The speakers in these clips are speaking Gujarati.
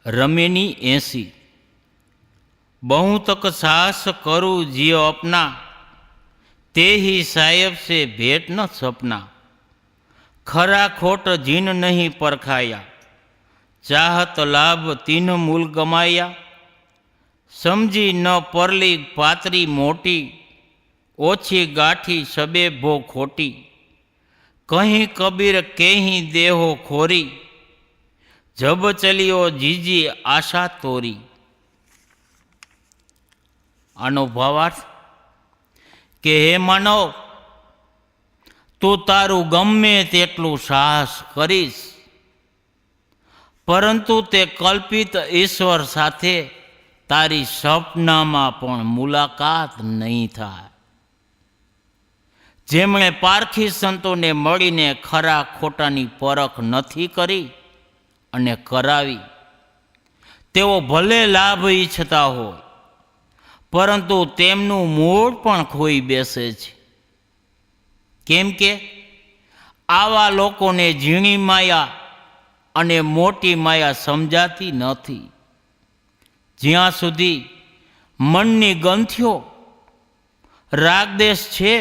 रमेनी 80। बहु तक साहस करूँ जियो अपना, ते ही साहेब से भेट न सपना। खरा खोट जीन नहीं परखाया, चाहत लाभ तीन मूल गमाया। समझी न परली पातरी मोटी, ओछी गाठी सबे भो खोटी। कहीं कबीर कहीं देहो खोरी, जब चलियो जीजी आशा तोरी। आनो भावार्थ के हे मानव, तू तारू गमे तेटलू साहस करीश, परंतु ते कल्पित ईश्वर साथे तारी सपनामां पण मुलाकात नहीं थाय। जेमणे पारखी संतोने मळीने खरा खोटानी परख नथी करी अने करावी, तेओ भले लाभ ईच्छता होय, परंतु तेमनुं मूळ पण खोई बेसे छे। केम के आवा लोकोने झीणी माया अने मोटी माया समजाती नथी। ज्यां सुधी मननी गंथीओ रागदेश छे,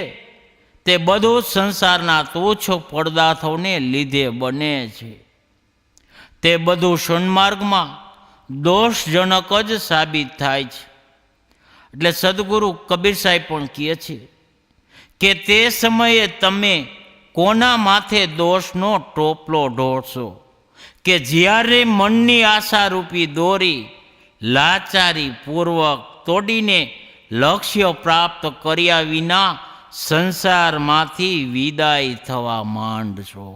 ते बधुं संसारना तुच्छ पदार्थोने लीधे बने छे। ते बधुं सन्मार्गमां दोषजनक ज साबित थाय छे। એટલે સદગુરુ કબીર સાહેબ પણ કહે છે કે તે સમયે તમે કોના માથે દોષનો ટોપલો ઢોળશો કે જ્યારે મનની આશારૂપી દોરી લાચારી પૂર્વક તોડીને લક્ષ્ય પ્રાપ્ત કર્યા વિના સંસારમાંથી વિદાય થવા માંડશો।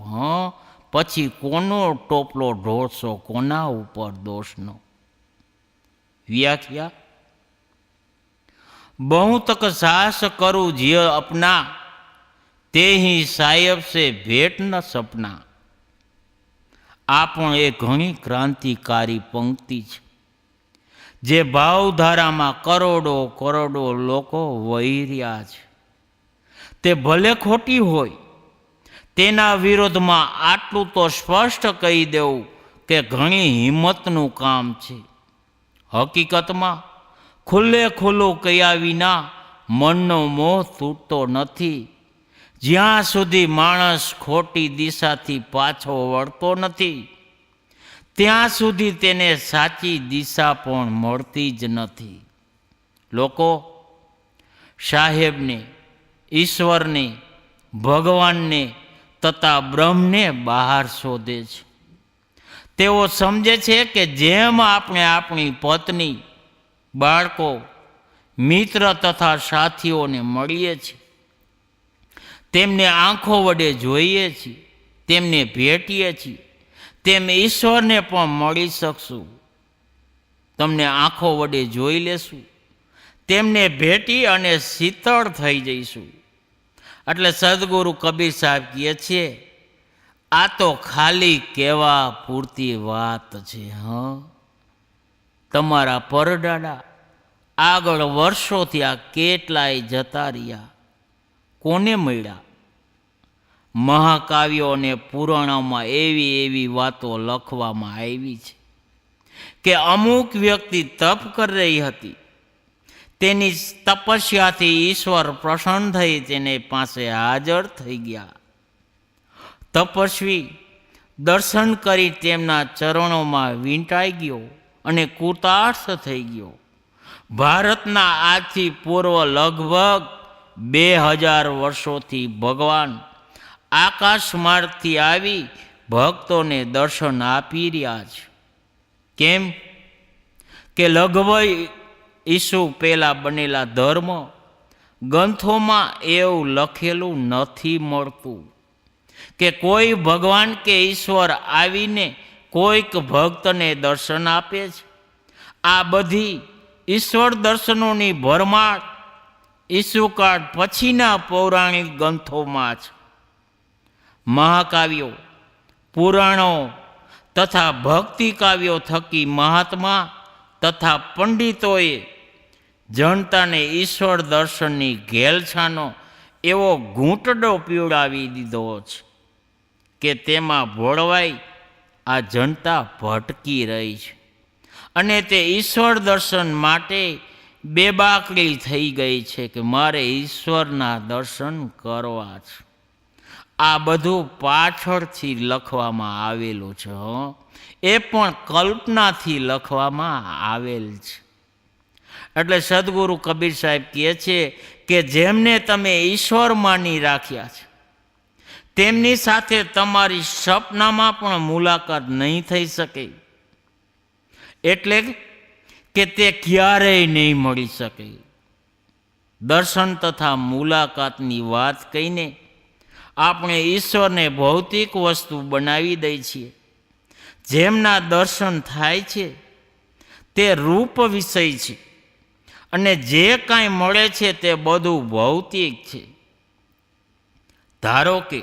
પછી કોનો ટોપલો ઢોળશો, કોના ઉપર દોષનો? વ્યાખ્યા: बहु तक साहस करूँ जिय अपना, ते ही साहेब से भेट न सपना। आ पण एक घणी क्रांतिकारी पंक्ति छे, जे भावधारामां करोड़ो करोड़ो लोको वही रह्या छे। ते भले खोटी होय, तेना विरोधमां आटलुं तो स्पष्ट कही देवुं के घणी हिम्मतनुं काम छे। हकीकतमां खुल्ले खुल्लू कया विना मननो मोह तूटतो नथी। ज्यां सुधी माणस खोटी दिशाथी पाछो वळतो नथी, त्यां सुधी तेने साची दिशा पण मळती ज नथी। लोको साहेबने, ईश्वरने, भगवानने तथा ब्रह्मने बहार शोधे छे। तेओ समझे छे के जेम आपणे आपणी पत्नी, बाळको, मित्र तथा साथीओने मळीए छे, तेमने आंखो वडे जोईए छीए, तेमने भेटीए छीए, तेम ईश्वरने पण मळी शकशुं। तमने आंखो वडे जोई लेशुं, तेमने भेटी अने शीतळ थई जईशुं। એટલે સદગુરુ કબીર સાહેબ કહે છે, આ તો ખાલી કહેવા પૂરતી વાત છે। તમારા પરડાડા આગળ વર્ષોથી આ કેટલાય જતા રહ્યા, કોને મળ્યા? મહાકાવ્યો અને પુરાણોમાં એવી એવી વાતો લખવામાં આવી છે કે અમુક વ્યક્તિ તપ કરી રહી હતી, તેની તપસ્યાથી ઈશ્વર પ્રસન્ન થઈ તેને પાસે હાજર થઈ ગયા। તપસ્વી દર્શન કરી તેમના ચરણોમાં વીંટાઈ ગયો અને કૃતાર્થ થઈ ગયો। ભારતના આજથી પૂર્વ લગભગ 2000 વર્ષોથી ભગવાન આકાશ માર્ગથી આવી ભક્તોને દર્શન આપી રહ્યા છે। કેમ કે લગભગ ઈસુ પહેલા બનેલા ધર્મ ગ્રંથોમાં એવું લખેલું નથી મળતું કે કોઈ ભગવાન કે ઈશ્વર આવીને કોઈક ભક્તને દર્શન આપે છે। આ બધી ઈશ્વર દર્શનોની ભરમાર ઈસુકાળ પછીના પૌરાણિક ગ્રંથોમાં છે। મહાકાવ્યો, પુરાણો તથા ભક્તિ કાવ્યો થકી મહાત્મા તથા પંડિતોએ જનતાને ઈશ્વર દર્શનની ઘેલછાનો એવો ઘૂંટડો પીવડાવી દીધો છે કે તેમાં ભોળવાઈ આ જનતા ભટકી રહી છે। અને તે ઈશ્વર દર્શન માટે બેબાકડી થઈ ગઈ છે કે મારે ઈશ્વરના દર્શન કરવા છે. આ બધું પાછળથી લખવામાં આવેલું છે. એ પણ કલ્પનાથી લખવામાં આવેલ છે. એટલે સદગુરુ કબીર સાહેબ કહે છે કે જેમને તમે ઈશ્વર માની રાખ્યા છે તેમની સાથે તમારી સપનામાં પણ મુલાકાત નહીં થઈ શકે. એટલે કે તે ક્યારેય નહીં મળી શકે. દર્શન તથા મુલાકાતની વાત કહીને આપણે ઈશ્વરને ભૌતિક વસ્તુ બનાવી દઈએ છીએ. જેમના દર્શન થાય છે તે રૂપ વિષય છે અને જે કાંઈ મળે છે તે બધું ભૌતિક છે. ધારો કે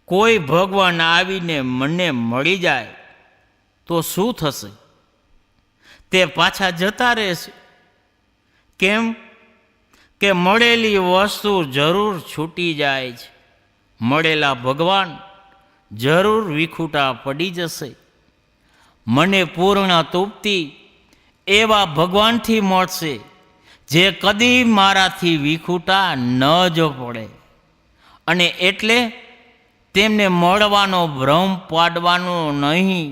કોઈ ભગવાન આવીને મને મળી જાય તો શું થશે? તે પાછા જતા રહેશે. કેમ કે મળેલી વસ્તુ જરૂર છૂટી જાય છે. મળેલા ભગવાન જરૂર વિખૂટા પડી જશે. મને પૂર્ણ તૃપ્તિ એવા ભગવાનથી મળશે જે કદી મારાથી વિખૂટા ન જ પડે. અને એટલે તેમને મળવાનો ભ્રમ પાડવાનો નહીં.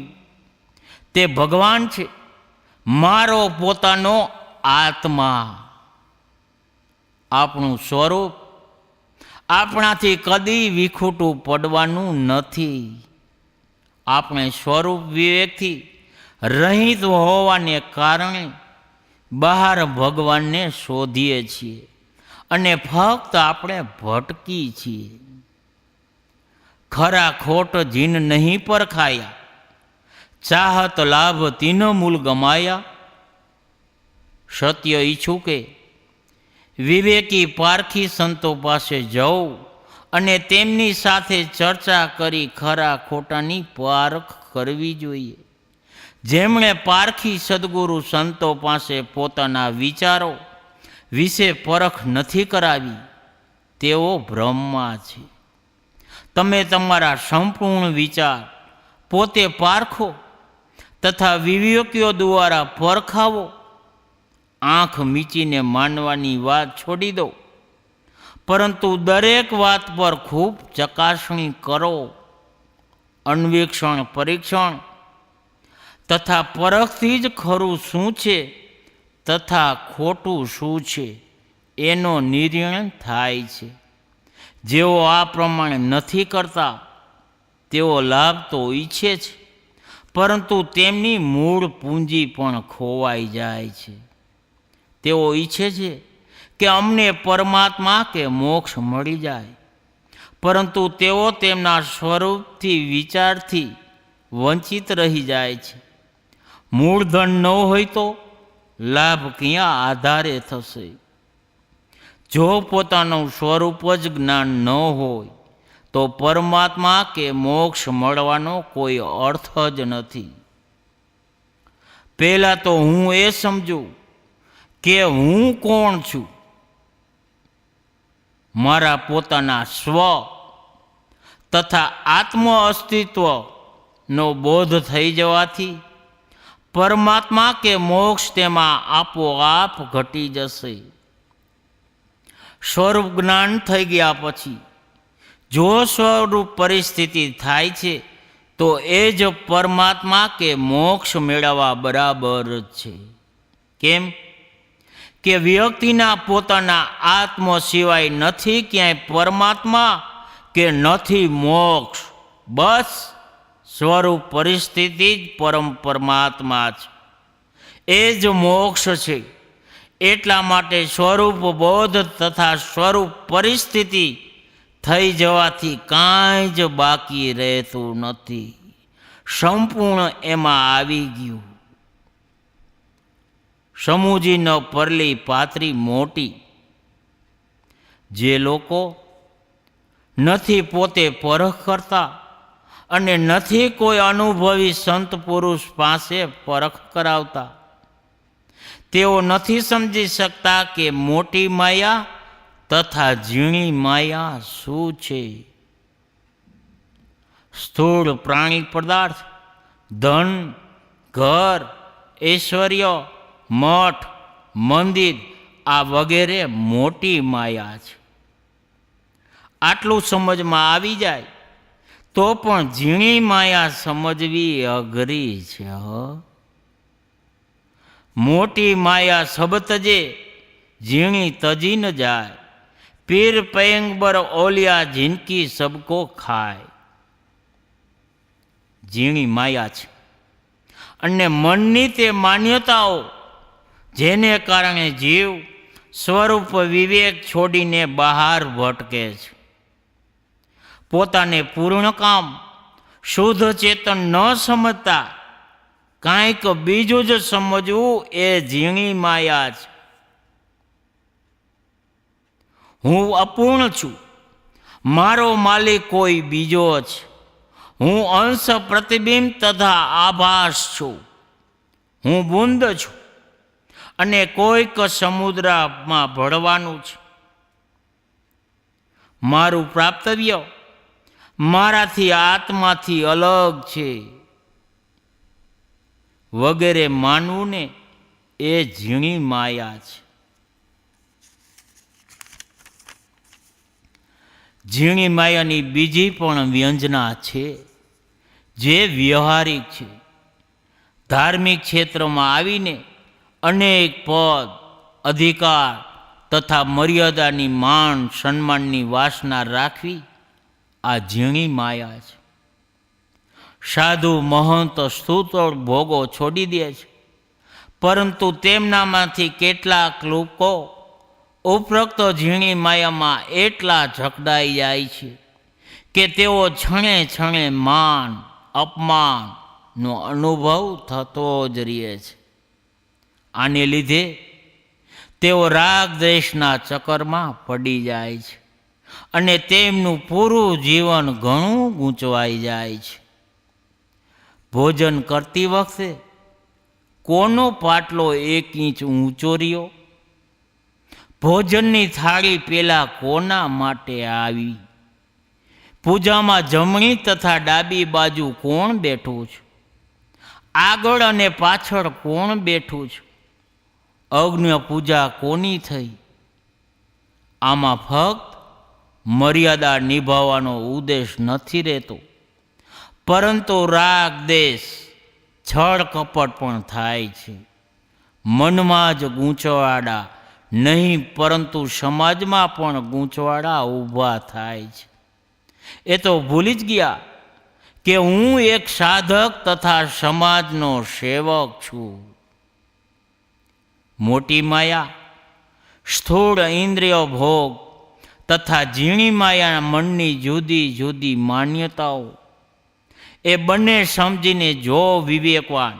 તે ભગવાન છે, મારો પોતાનો આત્મા. આપણું સ્વરૂપ આપણાથી કદી વિખૂટું પડવાનું નથી. આપણે સ્વરૂપ વિવેકથી રહિત હોવાને કારણે બહાર ભગવાનને શોધીએ છીએ અને ફક્ત આપણે ભટકી છીએ. ખરા ખોટ જીન નહીં પરખાયા, ચાહત લાભ તીન મૂલ ગમાયા. સત્ય ઈચ્છું કે વિવેકી પારખી સંતો પાસે જવું અને તેમની સાથે ચર્ચા કરી ખરા ખોટાની પારખ કરવી જોઈએ. જેમણે પારખી સદગુરુ સંતો પાસે પોતાના વિચારો વિશે પરખ નથી કરાવી તેઓ ભ્રમમાં છે. તમે તમારા સંપૂર્ણ વિચાર પોતે પારખો તથા વિવેકીઓ દ્વારા પરખાવો. આંખ મીચીને માનવાની વાત છોડી દો, પરંતુ દરેક વાત પર ખૂબ ચકાસણી કરો. અન્વેષણ પરીક્ષણ તથા પરખથી જ ખરું શું છે તથા ખોટું શું છે એનો નિર્ણય થાય છે. જેઓ આ પ્રમાણે નથી કરતા તેઓ લાભ તો ઈચ્છે છે, પરંતુ તેમની મૂળ પૂંજી પણ ખોવાઈ જાય છે. તેઓ ઈચ્છે છે કે અમને પરમાત્મા કે મોક્ષ મળી જાય, પરંતુ તેઓ તેમના સ્વરૂપથી વિચારથી વંચિત રહી જાય છે. મૂળધન ન હોય તો લાભ ક્યાં આધારે થશે? જો પોતાનું સ્વરૂપ જ જ્ઞાન ન હોય તો પરમાત્મા કે મોક્ષ મળવાનો કોઈ અર્થ જ નથી. પહેલાં તો હું એ સમજું કે હું કોણ છું. મારા પોતાના સ્વ તથા આત્મ અસ્તિત્વનો બોધ થઈ જવાથી પરમાત્મા કે મોક્ષ તેમાં આપોઆપ ઘટી જશે. સ્વરૂપ જ્ઞાન થઈ ગયા પછી જો સ્વરૂપ પરિસ્થિતિ થાય છે તો એ જ પરમાત્મા કે મોક્ષ મેળવવા બરાબર જ છે. કેમ કે વ્યક્તિના પોતાના આત્મ સિવાય નથી ક્યાંય પરમાત્મા કે નથી મોક્ષ. બસ સ્વરૂપ પરિસ્થિતિ જ પરમ પરમાત્મા છે, એ જ મોક્ષ છે. એટલા માટે સ્વરૂપ બોધ તથા સ્વરૂપ પરિસ્થિતિ થઈ જવાથી કાંઈ જ બાકી રહેતું નથી. સંપૂર્ણ એમાં આવી ગયું. સમૂજી ન પરલી પાતરી મોટી. જે લોકો નથી પોતે પરખ કરતા અને નથી કોઈ અનુભવી સંત પુરુષ પાસે પરખ કરાવતા, તેઓ નથી સમજી શકતા કે મોટી માયા તથા ઝીણી માયા શું છે. સ્થૂળ પ્રાણી પદાર્થ, ધન, ઘર, ઐશ્વર્ય, મઠ, મંદિર આ વગેરે મોટી માયા છે. આટલું સમજમાં આવી જાય તો પણ ઝીણી માયા સમજવી અઘરી છે. મોટી માયા સબતજે, ઝીણી તજી ન જાય. પીર પયંબર ઓલિયા જિનકી સબકો ખાય. ઝીણી માયા છે અને મનની તે માન્યતાઓ જેને કારણે જીવ સ્વરૂપ વિવેક છોડીને બહાર ભટકે છે. પોતાને પૂર્ણ કામ શુદ્ધ ચેતન ન સમજતા કાંઈક બીજું જ સમજવું એ ઝીણી માયા છે. હું અપૂર્ણ છું, મારો માલિક કોઈ બીજો છે. હું અંશ, પ્રતિબિંબ તથા આભાસ છું. હું બુંદ છું અને કોઈક સમુદ્રમાં ભળવાનું છે. મારું પ્રાપ્તવ્ય મારાથી આત્માથી અલગ છે વગેરે માનવું ને એ ઝીણી માયા છે. ઝીણી માયાની બીજી પણ વ્યંજના છે જે વ્યવહારિક છે. ધાર્મિક ક્ષેત્રમાં આવીને અનેક પદ, અધિકાર તથા મર્યાદાની માન સન્માનની વાસના રાખવી આ ઝીણી માયા છે. સાધુ મહંત સ્તુતોળ ભોગો છોડી દે છે, પરંતુ તેમનામાંથી કેટલાક લોકો ઉપરોક્ત ઝીણી માયામાં એટલા ઝકડાઈ જાય છે કે તેઓ છણે છણે માન અપમાનનો અનુભવ થતો જ રહે છે. આને લીધે તેઓ રાગ દ્વેષના ચક્કરમાં પડી જાય છે અને તેમનું પૂરું જીવન ઘણું ગૂંચવાઈ જાય છે. ભોજન કરતી વખતે કોનો પાટલો 1 ઇંચ ઊંચો રહ્યો? ભોજનની થાળી પેલા કોના માટે આવી? પૂજામાં જમણી તથા ડાબી બાજુ કોણ બેઠું છે? આગળ અને પાછળ કોણ બેઠું છે? અગ્નિ પૂજા કોની થઈ? આમાં ફક્ત મર્યાદા નિભાવવાનો ઉદ્દેશ નથી રહેતો, પરંતુ રાગ દેશ, છળ કપટ પણ થાય છે. મનમાં જ ગૂંચવાડા નહીં, પરંતુ સમાજમાં પણ ગૂંચવાડા ઊભા થાય છે. એ તો ભૂલી જ ગયા કે હું એક સાધક તથા સમાજનો સેવક છું. મોટી માયા સ્થૂળ ઇન્દ્રિય ભોગ તથા ઝીણી માયા મનની જુદી જુદી માન્યતાઓ એ બંને સમજીને જો વિવેકવાન,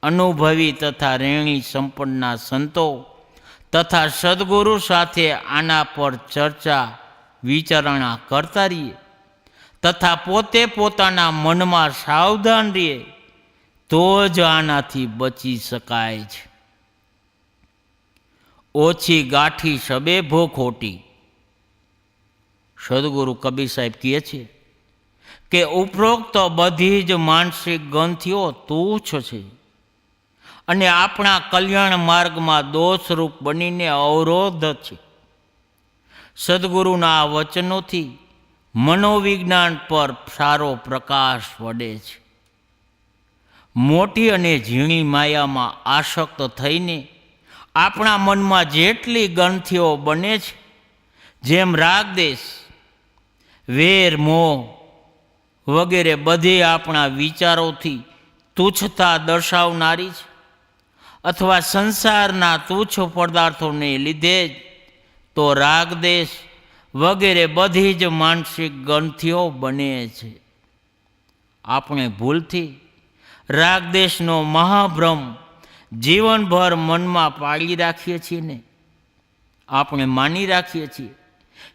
અનુભવી તથા રેણી સંપન્નના સંતો તથા સદગુરુ સાથે આના પર ચર્ચા વિચારણા કરતા રહીએ તથા પોતે પોતાના મનમાં સાવધાન રહીએ તો જ આનાથી બચી શકાય છે. ઓછી ગાંઠી સબે ભો ખોટી. સદગુરુ કબીર સાહેબ કહે છે કે ઉપરોક્ત બધી જ માનસિક ગ્રંથિઓ તુચ્છ છે અને આપણા કલ્યાણ માર્ગમાં દોષરૂપ બનીને અવરોધ છે. સદગુરુના આ વચનોથી મનોવિજ્ઞાન પર સારો પ્રકાશ પડે છે. મોટી અને ઝીણી માયામાં આસક્ત થઈને આપણા મનમાં જેટલી ગ્રંથિઓ બને છે, જેમ રાગદેશ, વેર, મોહ વગેરે બધી આપણા વિચારોથી તુચ્છતા દર્શાવનારી છે અથવા સંસારના તુચ્છ પદાર્થોને લીધે જ તો રાગદેશ વગેરે બધી જ માનસિક ગ્રંથિઓ બને છે. આપણે ભૂલથી રાગદેશનો મહાભ્રમ જીવનભર મનમાં પાળી રાખીએ છીએ ને. આપણે માની રાખીએ છીએ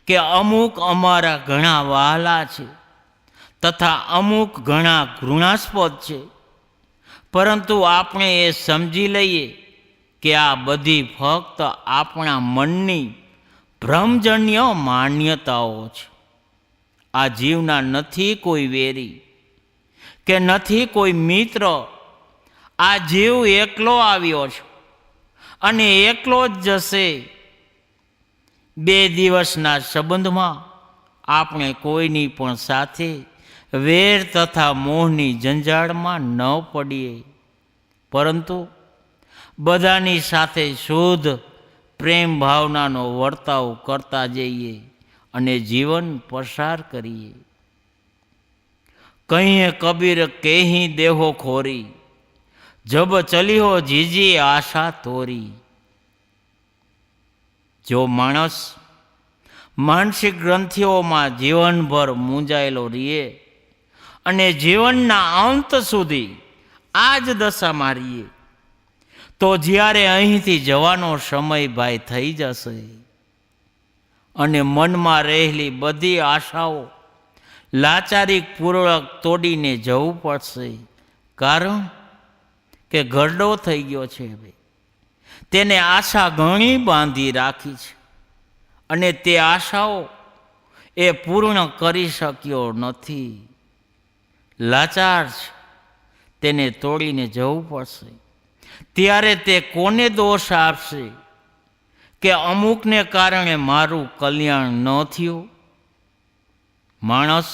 કે અમુક અમારા ઘણા વહાલા છે તથા અમુક ઘણા ઘૃણાસ્પદ છે, પરંતુ આપણે એ સમજી લઈએ કે આ બધી ફક્ત આપણા મનની ભ્રમજન્ય માન્યતાઓ છે. આ જીવના નથી કોઈ વેરી કે નથી કોઈ મિત્ર. આ જીવ એકલો આવ્યો છે અને એકલો જ જશે. 2 દિવસના સંબંધમાં આપણે કોઈની પણ સાથે વેર તથા મોહની જંજાળમાં ન પડીએ, પરંતુ બધાની સાથે શુદ્ધ પ્રેમ ભાવનાનો વર્તાવ કરતા જઈએ અને જીવન પસાર કરીએ. કહીએ કબીર કેહી દેહો ખોરી, જબ ચલીહો જીજી આશા તોરી. જો માણસ માનસિક ગ્રંથિઓમાં જીવનભર મૂંઝાયેલો રહીએ અને જીવનના અંત સુધી આ જ દશામાં રહીએ, તો જ્યારે અહીંથી જવાનો સમય ભાઈ થઈ જશે અને મનમાં રહેલી બધી આશાઓ લાચારીપૂર્વક તોડીને જવું પડશે. કારણ કે ગરડો થઈ ગયો છે. તેને આશા ઘણી બાંધી રાખી છે અને તે આશાઓ એ પૂર્ણ કરી શક્યો નથી. લાચાર છે, તેને તોડીને જવું પડશે. ત્યારે તે કોને દોષ આપશે કે અમુકને કારણે મારું કલ્યાણ ન થયું? માણસ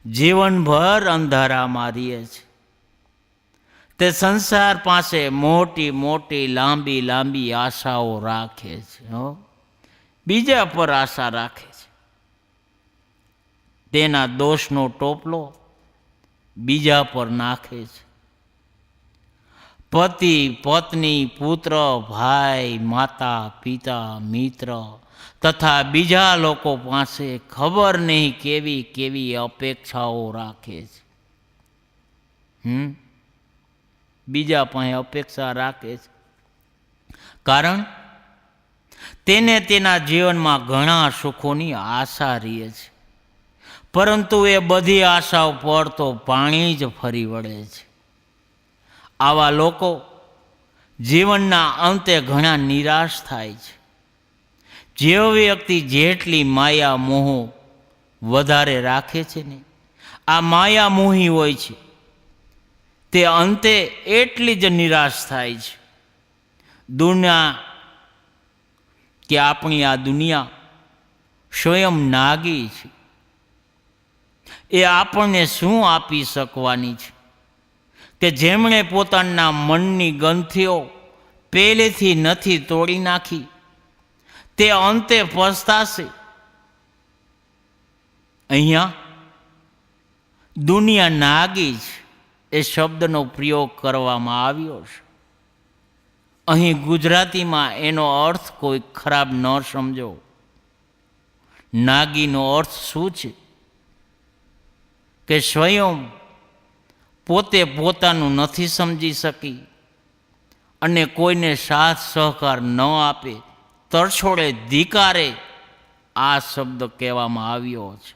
જીવનભર અંધારામાં રહે છે. તે સંસાર પાસે મોટી મોટી લાંબી લાંબી આશાઓ રાખે છે, બીજા પર આશા રાખે છે. તેના દોષનો ટોપલો બીજા પર નાખે છે. પતિ પત્ની પુત્ર ભાઈ માતા પિતા મિત્ર તથા બીજા લોકો પાસે ખબર નહીં કેવી કેવી અપેક્ષાઓ રાખે છે. બીજા પાસે અપેક્ષા રાખે છે, કારણ તેને તેના જીવનમાં ઘણા સુખોની આશા રહે છે, પરંતુ એ બધી આશાઓ પર તો પાણી જ ફરી વળે છે. આવા લોકો જીવનના અંતે ઘણા નિરાશ થાય છે. જે વ્યક્તિ જેટલી માયા મોહ વધારે રાખે છે ને, આ માયા મોહી હોય છે, તે અંતે એટલી જ નિરાશ થાય છે. દુનિયા કે આપણી આ દુનિયા સ્વયં નાગી છે. એ આપણને શું આપી શકવાની છે કે જેમણે પોતાના મનની ગ્રંથિઓ પહેલેથી નથી તોડી નાખી, તે અંતે પસ્તાશે. અહીંયા દુનિયા નાગી છે એ શબ્દનો પ્રયોગ કરવામાં આવ્યો છે. અહીં ગુજરાતીમાં એનો અર્થ કોઈ ખરાબ ન સમજો. નાગીનો અર્થ શું છે કે સ્વયં પોતે પોતાનું નથી સમજી શકી અને કોઈને સાથ સહકાર ન આપે, તરછોડે ધિકારે આ શબ્દ કહેવામાં આવ્યો છે.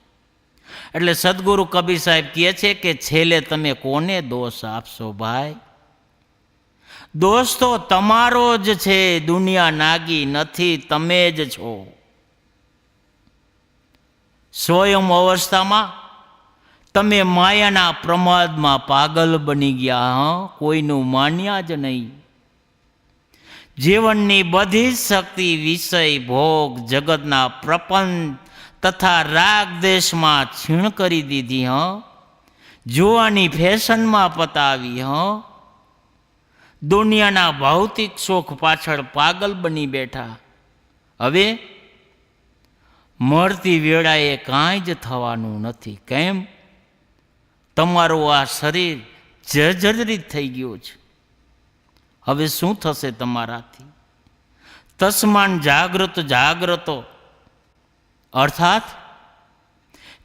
એટલે સદગુરુ કબીર સાહેબ કહે છે કે છેલ્લે તમે કોને દોષ આપશો ભાઈ? દોષ તો તમારો જ છે. દુનિયા નાગી નથી, તમે જ છો. સ્વયં અવસ્થામાં તમે માયાના પ્રમાદમાં પાગલ બની ગયા, કોઈનું માન્યા જ નહીં. જીવનની બધી શક્તિ વિષય ભોગ જગતના પ્રપંચ તથા રાગ દેશમાં છીણ કરી દીધી. જોવાની ફેશનમાં પતાવી. દુનિયાના ભૌતિક સુખ પાછળ પાગલ બની બેઠા. હવે મળતી વેળાએ કાંઈ જ થવાનું નથી. કેમ? તમારું આ શરીર જર્જરિત થઈ ગયું છે. હવે શું થશે તમારાથી? તસ્માન જાગ્રત જાગ્રતો, અર્થાત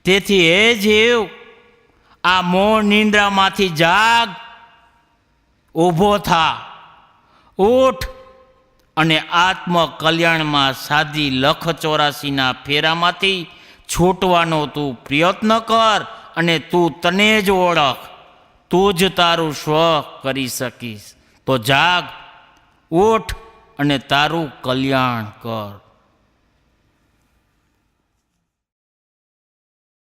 તેથી એ જીવ આ મોહ નિંદ્રામાંથી જાગ, ઊભો થા, ઉઠ અને આત્મ કલ્યાણમાં સાધી લખ 84ના ફેરામાંથી છૂટવાનો તું પ્રયત્ન કર અને તું તને જ ઓળખ. તું જ તારું સ્વ કરી શકીશ. તો જાગ, ઉઠ અને તારું કલ્યાણ કર.